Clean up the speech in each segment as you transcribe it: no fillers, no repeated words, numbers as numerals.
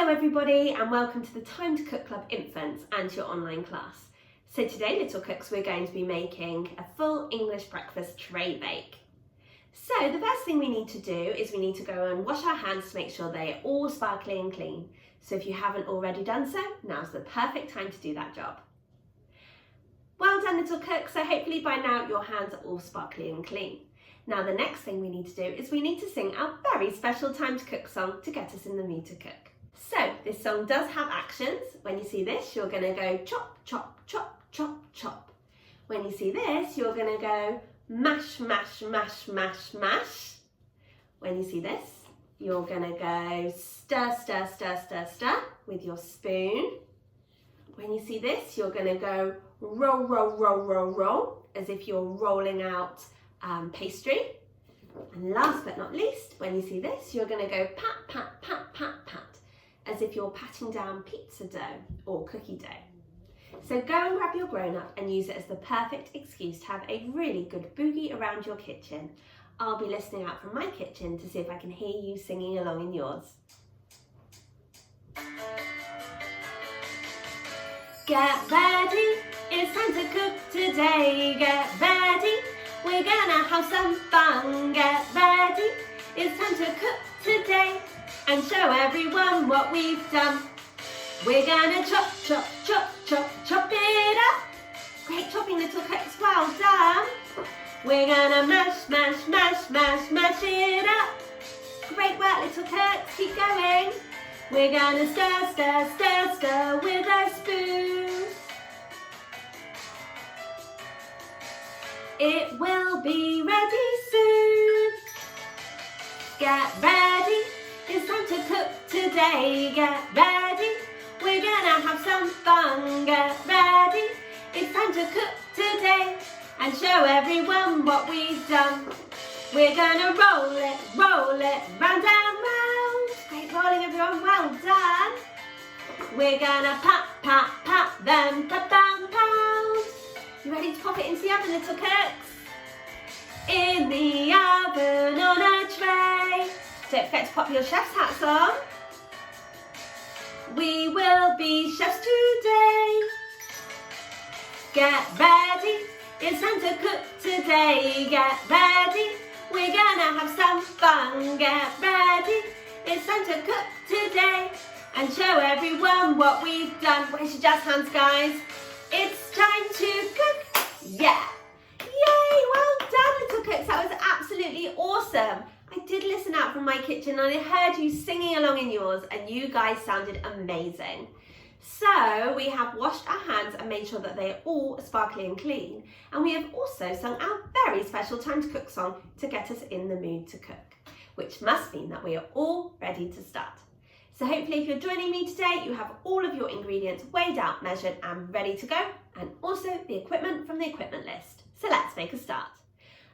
Hello everybody and welcome to the Time to Cook Club Infants and your online class. So today, little cooks, we're going to be making a full English breakfast tray bake. So the first thing we need to do is we need to go and wash our hands to make sure they are all sparkly and clean. So if you haven't already done so, now's the perfect time to do that job. Well done, little cooks. So hopefully by now your hands are all sparkly and clean. Now the next thing we need to do is we need to sing our very special Time to Cook song to get us in the mood to cook. So this song does have actions. When you see this, you're going to go chop, chop, chop, chop, chop. When you see this, you're going to go mash, mash, mash, mash, mash. When you see this, you're going to go stir, stir, stir, stir, stir with your spoon. When you see this, you're going to go roll, roll, roll, roll, roll, as if you're rolling out pastry. And last but not least, when you see this, you're going to go pat, pat, pat, pat, pat, as if you're patting down pizza dough or cookie dough. So go and grab your grown-up and use it as the perfect excuse to have a really good boogie around your kitchen. I'll be listening out from my kitchen to see if I can hear you singing along in yours. Get ready, it's time to cook today. Get ready, we're gonna have some fun. Get ready, it's time to cook today and show everyone what we've done. We're gonna chop, chop, chop, chop, chop it up. Great chopping, little cooks, well done. We're gonna mash, mash, mash, mash, mash it up. Great work, little cooks, keep going. We're gonna stir, stir, stir, stir with a spoon. It will be ready soon. Get ready, it's time to cook today. Get ready, we're gonna have some fun. Get ready, it's time to cook today and show everyone what we've done. We're gonna roll it, round and round. Great rolling, everyone, well done. We're gonna pat, pat, pat, then pat, pound, pound. You ready to pop it into the oven, little cooks? In the oven on a tray. Don't forget to pop your chef's hats on. We will be chefs today. Get ready, it's time to cook today. Get ready, we're gonna have some fun. Get ready, it's time to cook today and show everyone what we've done. Where's your jazz hands, guys? It's time to cook. Yeah. Yay, well done, little cooks. That was absolutely awesome. I did listen out from my kitchen and I heard you singing along in yours and you guys sounded amazing. So we have washed our hands and made sure that they are all sparkly and clean. And we have also sung our very special Time to Cook song to get us in the mood to cook, which must mean that we are all ready to start. So hopefully if you're joining me today, you have all of your ingredients weighed out, measured and ready to go, and also the equipment from the equipment list. So let's make a start.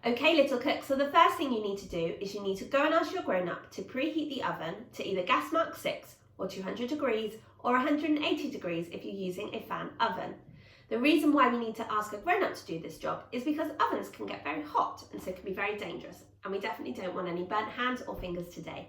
Okay, little cooks, so the first thing you need to do is you need to go and ask your grown-up to preheat the oven to either gas mark 6 or 200 degrees or 180 degrees if you're using a fan oven. The reason why we need to ask a grown-up to do this job is because ovens can get very hot and so can be very dangerous, and we definitely don't want any burnt hands or fingers today.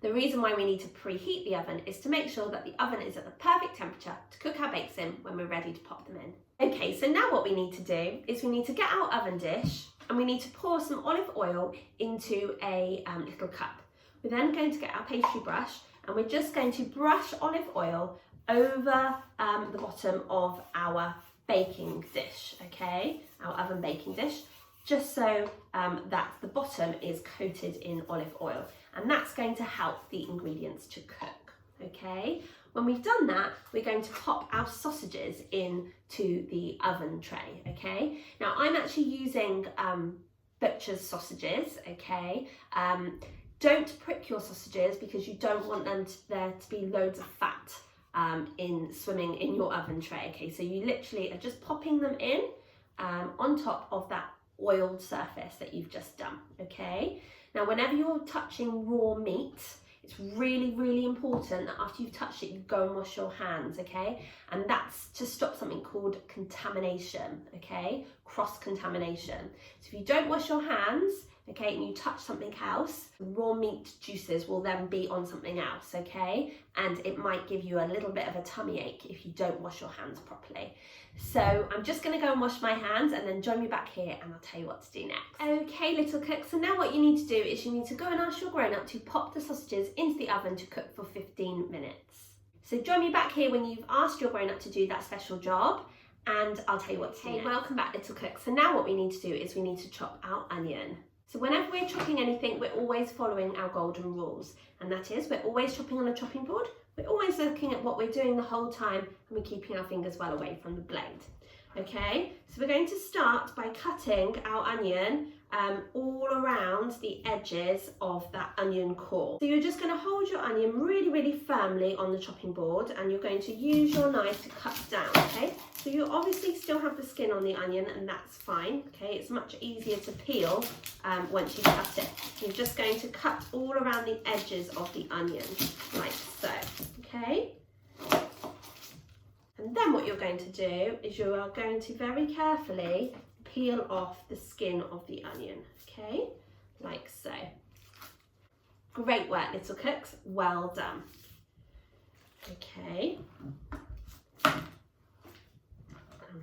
The reason why we need to preheat the oven is to make sure that the oven is at the perfect temperature to cook our bakes in when we're ready to pop them in. Okay, so now what we need to do is we need to get our oven dish and we need to pour some olive oil into a little cup. We're then going to get our pastry brush and we're just going to brush olive oil over the bottom of our baking dish, okay? Our oven baking dish, just so that the bottom is coated in olive oil. And that's going to help the ingredients to cook, okay? When we've done that, we're going to pop our sausages into the oven tray, okay? Now, I'm actually using butcher's sausages, okay? Don't prick your sausages because you don't want there to be loads of fat swimming in your oven tray, okay? So you literally are just popping them in on top of that oiled surface that you've just done, okay? Now, whenever you're touching raw meat, it's really, really important that after you've touched it, you go and wash your hands, okay? And that's to stop something called contamination, okay? Cross-contamination. So if you don't wash your hands, okay, and you touch something else, raw meat juices will then be on something else, okay? And it might give you a little bit of a tummy ache if you don't wash your hands properly. So I'm just gonna go and wash my hands and then join me back here and I'll tell you what to do next. Okay, little cooks, so now what you need to do is you need to go and ask your grown-up to pop the sausages into the oven to cook for 15 minutes. So join me back here when you've asked your grown-up to do that special job and I'll tell you what to do next. Welcome back, little cooks. So now what we need to do is we need to chop our onion. So whenever we're chopping anything, we're always following our golden rules. And that is, we're always chopping on a chopping board. We're always looking at what we're doing the whole time and we're keeping our fingers well away from the blade. Okay, so we're going to start by cutting our onion all around the edges of that onion core. So you're just going to hold your onion really, really firmly on the chopping board and you're going to use your knife to cut down, okay? So you obviously still have the skin on the onion and that's fine, okay? It's much easier to peel once you cut it. You're just going to cut all around the edges of the onion, like so, okay? And then what you're going to do is you are going to very carefully peel off the skin of the onion, okay? Like so. Great work, little cooks, well done. Okay. I'm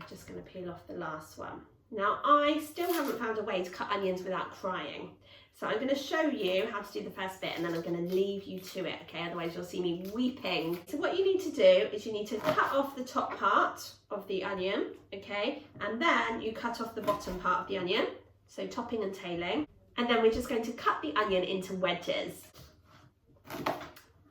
just going to peel off the last one. Now, I still haven't found a way to cut onions without crying. So I'm going to show you how to do the first bit and then I'm going to leave you to it, okay? Otherwise you'll see me weeping. So what you need to do is you need to cut off the top part of the onion, okay? And then you cut off the bottom part of the onion, so topping and tailing. And then we're just going to cut the onion into wedges.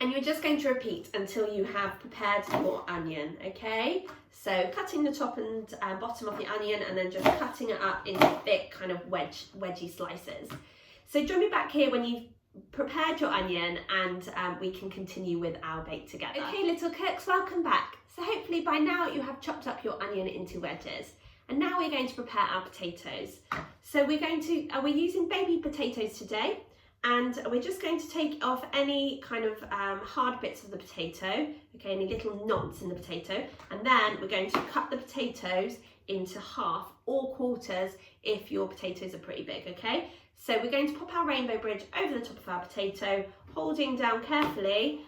And you're just going to repeat until you have prepared your onion, okay? So cutting the top and bottom of the onion and then just cutting it up into thick kind of wedgy slices. So join me back here when you've prepared your onion and we can continue with our bake together. Okay, little cooks, welcome back. So hopefully by now you have chopped up your onion into wedges. And now we're going to prepare our potatoes. So we're using baby potatoes today. And we're just going to take off any kind of hard bits of the potato, okay, any little knots in the potato. And then we're going to cut the potatoes into half or quarters if your potatoes are pretty big, okay? So we're going to pop our rainbow bridge over the top of our potato, holding down carefully,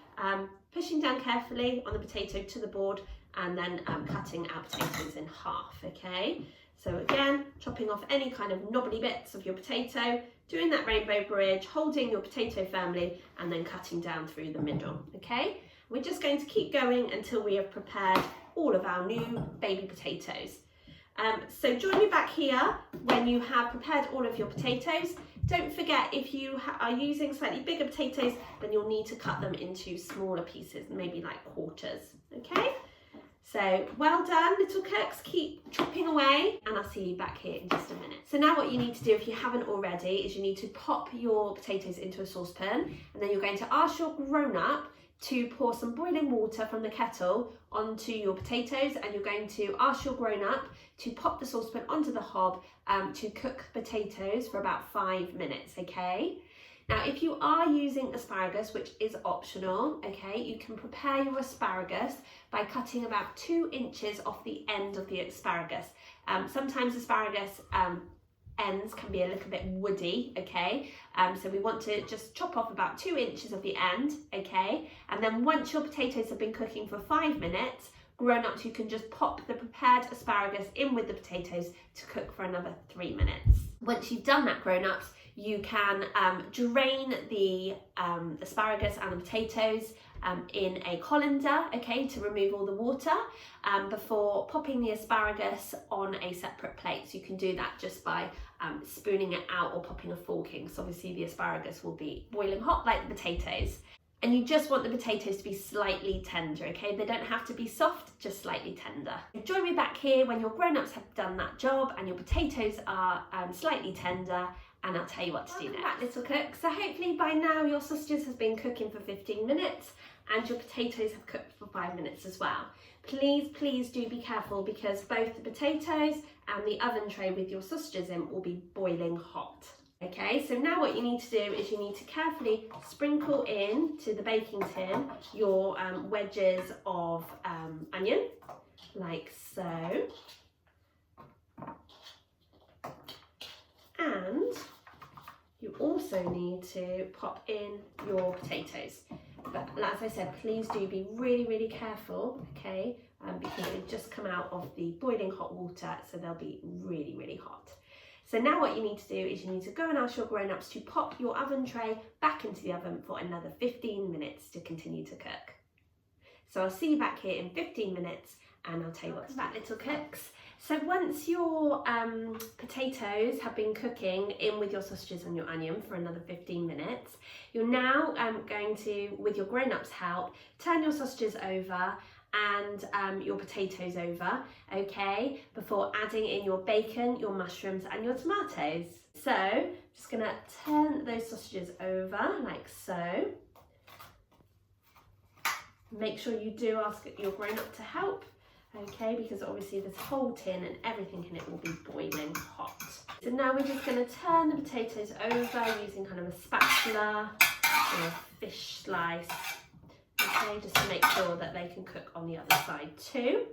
pushing down carefully on the potato to the board, and then cutting our potatoes in half, okay? So again, chopping off any kind of knobbly bits of your potato, doing that rainbow bridge, holding your potato firmly, and then cutting down through the middle, okay? We're just going to keep going until we have prepared all of our new baby potatoes. So join me back here when you have prepared all of your potatoes. Don't forget, if you are using slightly bigger potatoes, then you'll need to cut them into smaller pieces, maybe like quarters, okay? So well done, little cooks, keep chopping away and I'll see you back here in just a minute. So now what you need to do, if you haven't already, is you need to pop your potatoes into a saucepan and then you're going to ask your grown-up to pour some boiling water from the kettle onto your potatoes and you're going to ask your grown-up to pop the saucepan onto the hob to cook potatoes for about 5 minutes, okay? Now, if you are using asparagus, which is optional, okay, you can prepare your asparagus by cutting about 2 inches off the end of the asparagus. Sometimes asparagus ends can be a little bit woody, okay? So we want to just chop off about 2 inches of the end, okay? And then once your potatoes have been cooking for 5 minutes, grown-ups, you can just pop the prepared asparagus in with the potatoes to cook for another 3 minutes. Once you've done that, grown-ups, you can drain the asparagus and the potatoes in a colander, okay, to remove all the water before popping the asparagus on a separate plate. So you can do that just by spooning it out or popping a fork in, because obviously the asparagus will be boiling hot like the potatoes. And you just want the potatoes to be slightly tender, okay? They don't have to be soft, just slightly tender. Join me back here when your grown-ups have done that job and your potatoes are slightly tender, and I'll tell you what to do next. Welcome back, little cook. So hopefully by now your sausages have been cooking for 15 minutes and your potatoes have cooked for 5 minutes as well. Please, please do be careful because both the potatoes and the oven tray with your sausages in will be boiling hot. Okay, so now what you need to do is you need to carefully sprinkle in to the baking tin your wedges of onion, like so. And You also need to pop in your potatoes. But as I said, please do be really, really careful, okay? Because they've just come out of the boiling hot water, so they'll be really, really hot. So now what you need to do is you need to go and ask your grown-ups to pop your oven tray back into the oven for another 15 minutes to continue to cook. So I'll see you back here in 15 minutes and I'll tell you what's back, little cooks. So once your potatoes have been cooking in with your sausages and your onion for another 15 minutes, you're now going to, with your grown-ups' help, turn your sausages over and your potatoes over, okay, before adding in your bacon, your mushrooms and your tomatoes. So, just gonna turn those sausages over like so. Make sure you do ask your grown-up to help, okay, because obviously this whole tin and everything in it will be boiling hot. So now we're just gonna turn the potatoes over using kind of a spatula or a fish slice. Okay, just to make sure that they can cook on the other side too.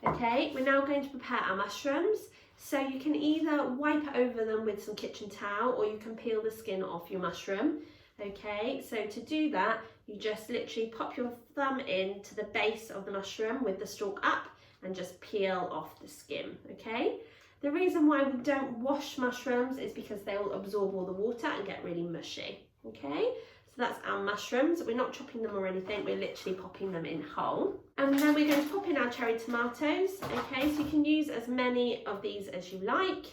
Okay, we're now going to prepare our mushrooms. So you can either wipe over them with some kitchen towel or you can peel the skin off your mushroom. Okay, so to do that, you just literally pop your thumb in to the base of the mushroom with the stalk up and just peel off the skin, okay? The reason why we don't wash mushrooms is because they will absorb all the water and get really mushy, okay? So that's our mushrooms. We're not chopping them or anything, we're literally popping them in whole. And then we're going to pop in our cherry tomatoes, okay? So you can use as many of these as you like.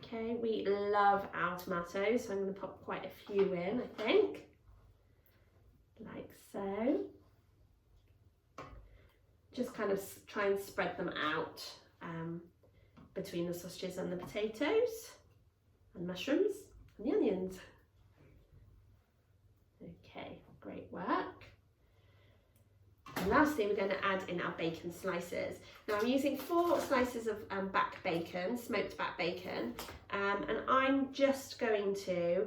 Okay, we love our tomatoes, so I'm going to pop quite a few in, I think. Like so. Just kind of try and spread them out between the sausages and the potatoes and mushrooms and the onions. Okay, great work. And lastly, we're going to add in our bacon slices. Now I'm using 4 slices of back bacon, smoked back bacon, and I'm just going to,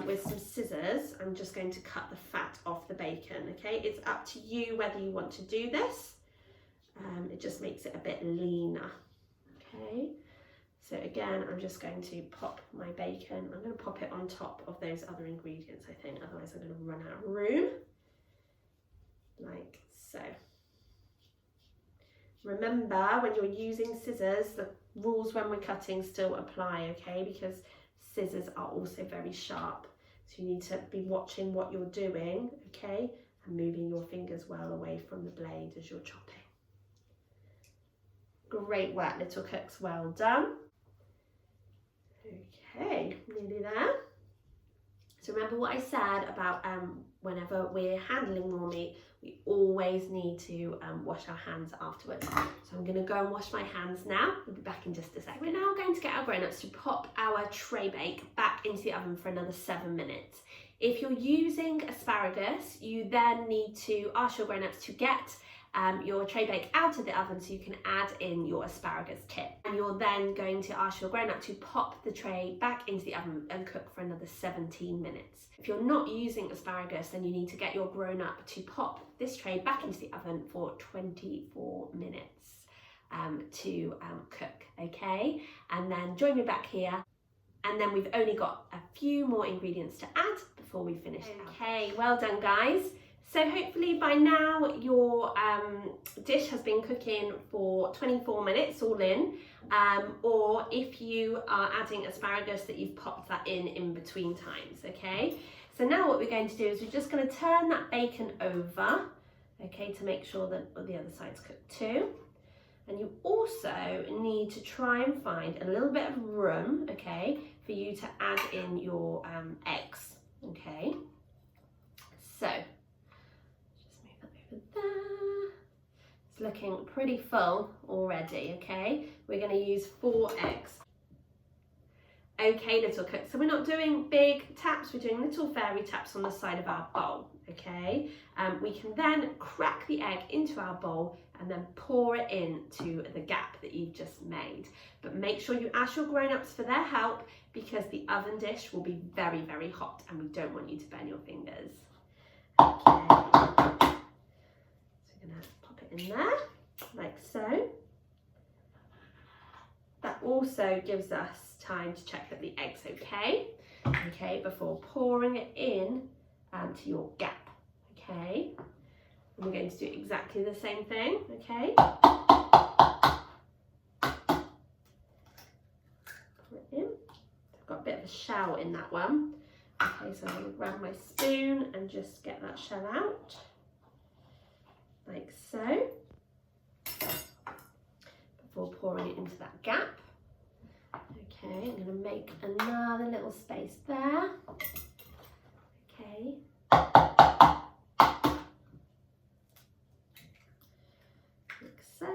with some scissors, I'm just going to cut the fat off the bacon, okay? It's up to you whether you want to do this. It just makes it a bit leaner, okay? So again, I'm just going to pop my bacon. I'm going to pop it on top of those other ingredients, I think, otherwise I'm going to run out of room. Like so. Remember, when you're using scissors, the rules when we're cutting still apply, okay? Because scissors are also very sharp. So you need to be watching what you're doing, okay? And moving your fingers well away from the blade as you're chopping. Great work, little cooks, well done. Okay, nearly there. So remember what I said about whenever we're handling raw meat, we always need to wash our hands afterwards. So I'm going to go and wash my hands now. We'll be back in just a second. We're now going to get our grown-ups to pop our Traybake back into the oven for another 7 minutes. If you're using asparagus, you then need to ask your grown-ups to get your Traybake out of the oven so you can add in your asparagus tip. And you're then going to ask your grown-up to pop the tray back into the oven and cook for another 17 minutes. If you're not using asparagus, then you need to get your grown-up to pop this tray back into the oven for 24 minutes to cook, okay? And then join me back here. And then we've only got a few more ingredients to add before we finish. Okay, well done, guys. So hopefully by now your dish has been cooking for 24 minutes all in, or if you are adding asparagus, that you've popped that in between times, okay? So now what we're going to do is we're just going to turn that bacon over, okay, to make sure that the other side's cooked too. And you also need to try and find a little bit of room, okay, for you to add in your eggs, okay? So there. It's looking pretty full already, okay? We're going to use 4 eggs. Okay, little cooks, so we're not doing big taps, we're doing little fairy taps on the side of our bowl, okay? We can then crack the egg into our bowl and then pour it into the gap that you've just made. But make sure you ask your grown-ups for their help because the oven dish will be very, very hot and we don't want you to burn your fingers. Okay. Pop it in there, like so. That also gives us time to check that the egg's okay. Okay, before pouring it in to your gap. Okay, and we're going to do exactly the same thing. Okay. Pour it in. I've got a bit of a shell in that one. Okay, so I'm going to grab my spoon and just get that shell out, like so, before pouring it into that gap. Okay, I'm going to make another little space there. Okay. Like so.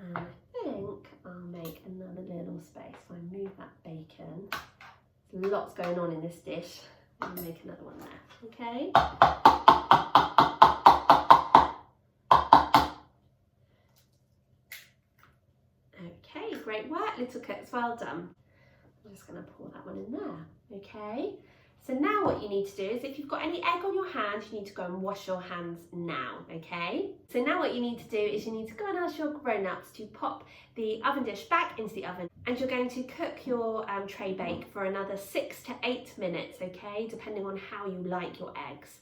And I think I'll make another little space. So I move that bacon. There's lots going on in this dish. I'm going to make another one there. Okay. Okay, great work, little cooks, well done. I'm just going to pour that one in there. Okay. So now what you need to do is, if you've got any egg on your hand, you need to go and wash your hands now, okay? So now what you need to do is you need to go and ask your grown-ups to pop the oven dish back into the oven, and you're going to cook your tray bake for another 6 to 8 minutes, okay? Depending on how you like your eggs.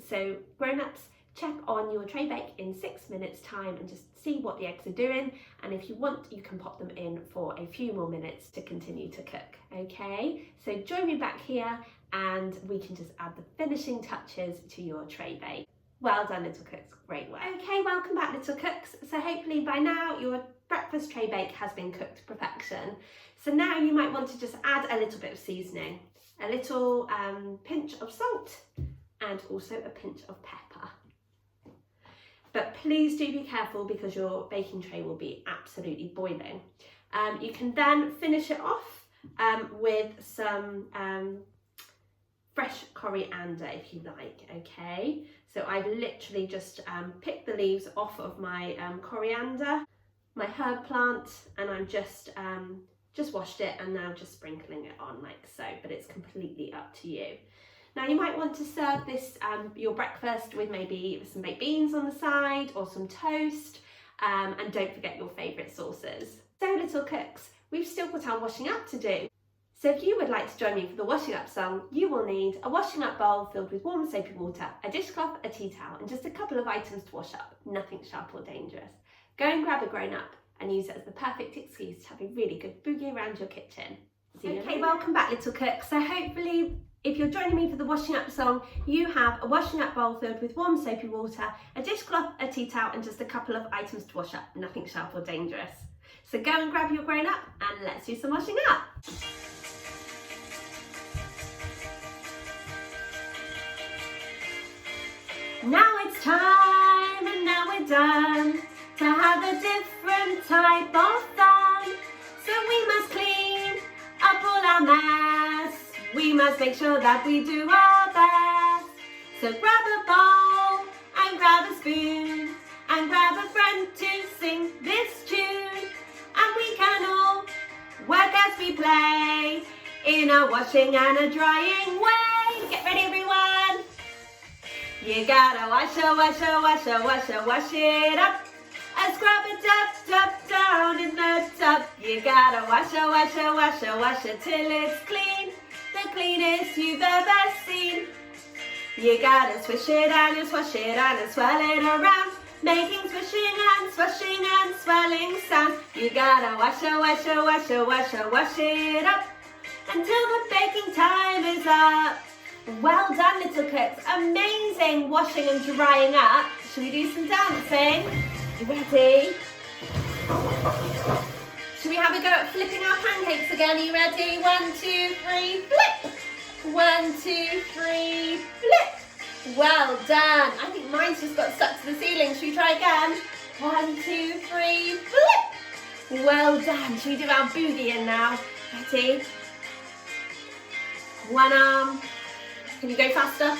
So grown-ups, check on your tray bake in 6 minutes time and just see what the eggs are doing, and if you want you can pop them in for a few more minutes to continue to cook. Okay, so join me back here and we can just add the finishing touches to your tray bake. Well done, little cooks, great work. Okay, welcome back, little cooks. So hopefully by now your breakfast tray bake has been cooked to perfection. So now you might want to just add a little bit of seasoning, a little pinch of salt and also a pinch of pepper. But please do be careful because your baking tray will be absolutely boiling. You can then finish it off with some fresh coriander if you like, okay? So I've literally just picked the leaves off of my coriander, my herb plant, and I'm just washed it and now just sprinkling it on like so, but it's completely up to you. Now you might want to serve this, your breakfast, with maybe some baked beans on the side or some toast, and don't forget your favourite sauces. So little cooks, we've still got our washing up to do. So if you would like to join me for the washing up song, you will need a washing up bowl filled with warm soapy water, a dishcloth, a tea towel, and just a couple of items to wash up, nothing sharp or dangerous. Go and grab a grown up and use it as the perfect excuse to have a really good boogie around your kitchen. Okay, welcome back, little cooks. So hopefully, if you're joining me for the washing up song, you have a washing up bowl filled with warm soapy water, a dishcloth, a tea towel, and just a couple of items to wash up, nothing sharp or dangerous. So go and grab your grown up and let's do some washing up. Now it's time, and now we're done, to have a different type of fun. So we must clean up all our mess. We must make sure that we do our best. So grab a bowl and grab a spoon and grab a friend to sing this tune. And we can all work as we play in a washing and a drying way. Get ready, everyone. You gotta wash it up. And scrub it up, down in the tub. You gotta wash it till it's clean. The cleanest you've ever seen. You gotta swish it and swash it and swirl it around, making swishing and swashing and swirling sound. You gotta wash it up until the baking time is up. Well done, little cooks. Amazing washing and drying up. Should we do some dancing? You ready? Should we have a go at flipping our pancakes again? Are you ready? 1, 2, 3, flip! 1, 2, 3, flip! Well done. I think mine's just got stuck to the ceiling. Should we try again? 1, 2, 3, flip! Well done. Should we do our boogie in now? Ready? One arm. Can you go faster?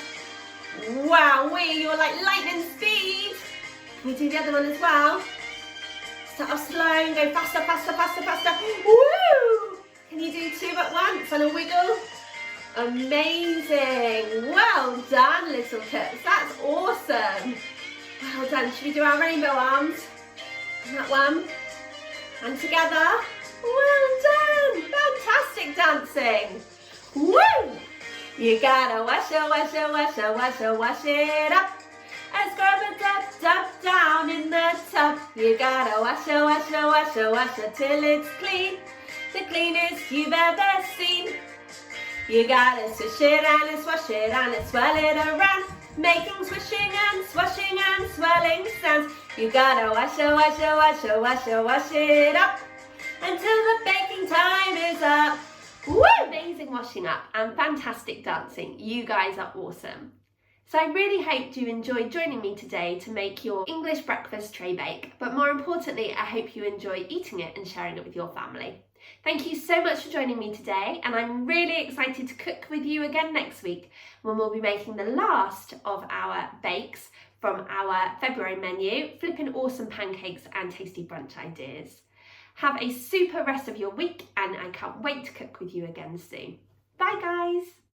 Wow, you're like lightning speed. Can we do the other one as well? Start off slow and go faster, faster, faster, faster. Woo! Can you do 2 at once on a wiggle? Amazing. Well done, little cooks. That's awesome. Well done. Should we do our rainbow arms? And that one. And together. Well done! Fantastic dancing! Woo! You gotta wash it, wash it, wash it, wash it, wash it up. And scrub it up, down in the tub. You gotta wash it, wash it, wash it, wash it till it's clean. The cleanest you've ever seen. You gotta swish it and swash it and swirl it around, making swishing and swashing and swirling sounds. You gotta wash it, wash it, wash it, wash it, wash it up until the baking time is up. Woo! Amazing washing up and fantastic dancing. You guys are awesome. So I really hope you enjoyed joining me today to make your English breakfast tray bake, but more importantly, I hope you enjoy eating it and sharing it with your family. Thank you so much for joining me today, and I'm really excited to cook with you again next week when we'll be making the last of our bakes from our February menu, flipping awesome pancakes and tasty brunch ideas. Have a super rest of your week, and I can't wait to cook with you again soon. Bye guys!